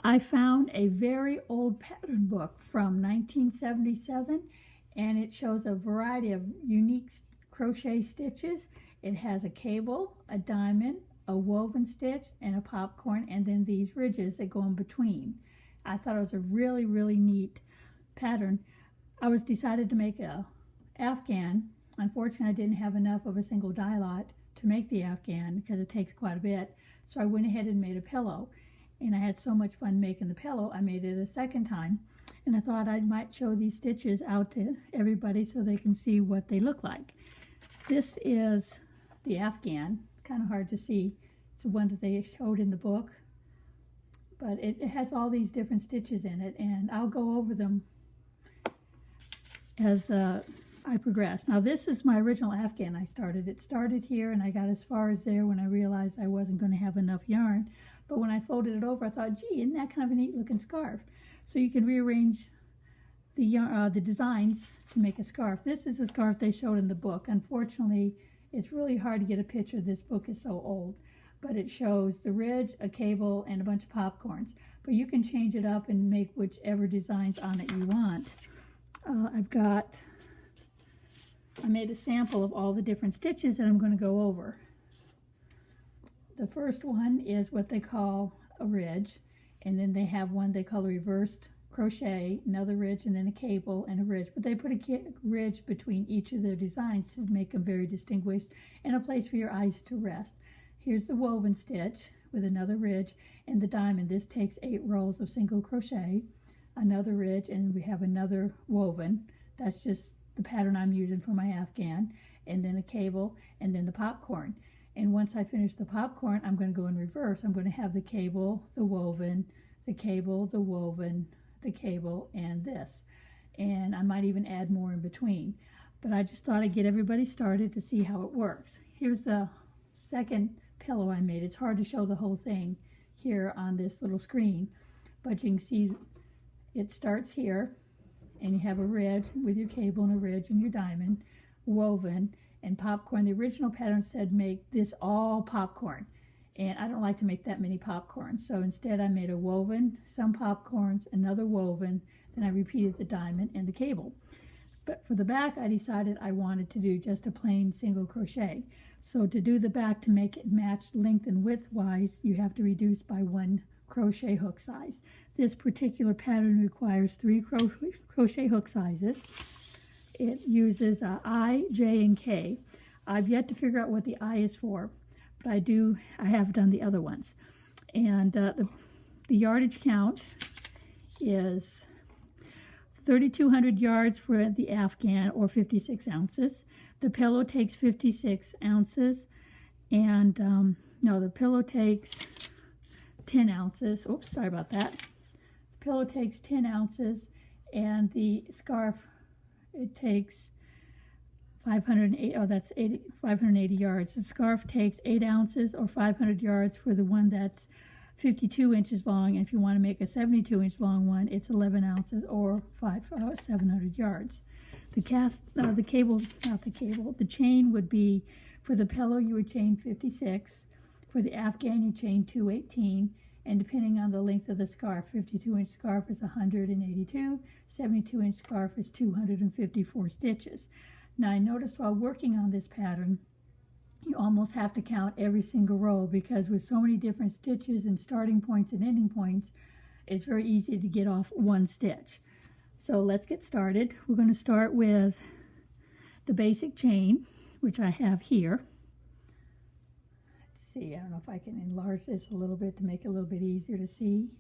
I found a very old pattern book from 1977, and it shows a variety of unique crochet stitches. It has a cable, a diamond, a woven stitch, and a popcorn, and then these ridges that go in between. I thought it was a really, really neat pattern. I was decided to make a Afghan. Unfortunately, I didn't have enough of a single dye lot to make the Afghan because it takes quite a bit. So I went ahead and made a pillow. And I had so much fun making the pillow, I made it a second time. And I thought I might show these stitches out to everybody so they can see what they look like. This is the Afghan. Kind of hard to see. It's the one that they showed in the book. But it has all these different stitches in it, and I'll go over them as I progress. Now this is my original Afghan I started. It started here, and I got as far as there when I realized I wasn't going to have enough yarn. But when I folded it over, I thought, gee, isn't that kind of a neat looking scarf? So you can rearrange the designs to make a scarf. This is the scarf they showed in the book. Unfortunately, it's really hard to get a picture. This book is so old. But it shows the ridge, a cable, and a bunch of popcorns. But you can change it up and make whichever designs on it you want. I made a sample of all the different stitches that I'm going to go over. The first one is what they call a ridge, and then they have one they call a reversed crochet, another ridge, and then a cable and a ridge. But they put a ridge between each of their designs to make them very distinguished and a place for your eyes to rest. Here's the woven stitch with another ridge and the diamond. This takes 8 rows of single crochet, another ridge, and we have another woven. That's just the pattern I'm using for my Afghan, and then a cable, and then the popcorn. And once I finish the popcorn, I'm going to go in reverse. I'm going to have the cable, the woven, the cable, the woven, the cable, and this. And I might even add more in between. But I just thought I'd get everybody started to see how it works. Here's the second pillow I made. It's hard to show the whole thing here on this little screen, but you can see it starts here, and you have a ridge with your cable and a ridge and your diamond, woven, and popcorn. The original pattern said make this all popcorn, and I don't like to make that many popcorns, so instead I made a woven, some popcorns, another woven, then I repeated the diamond and the cable. But for the back, I decided I wanted to do just a plain single crochet. So to do the back, to make it match length and width wise, you have to reduce by 1 crochet hook size. This particular pattern requires 3 crochet hook sizes. It uses I, J, and K. I've yet to figure out what the I is for, but I have done the other ones. And the yardage count is 3,200 yards for the Afghan, or 56 ounces. The pillow takes 56 ounces, and no, the pillow takes 10 ounces. Oops, sorry about that. The pillow takes 10 ounces, and the scarf, it takes 580 yards. The scarf takes 8 ounces or 500 yards for the one that's 52 inches long, and if you want to make a 72-inch long one, it's 11 ounces or 700 yards. The chain would be, for the pillow you would chain 56, for the Afghan you chain 218, and depending on the length of the scarf, 52-inch scarf is 182, 72-inch scarf is 254 stitches. Now I noticed while working on this pattern, you almost have to count every single row, because with so many different stitches and starting points and ending points, it's very easy to get off one stitch. So let's get started. We're going to start with the basic chain, which I have here. Let's see, I don't know if I can enlarge this a little bit to make it a little bit easier to see.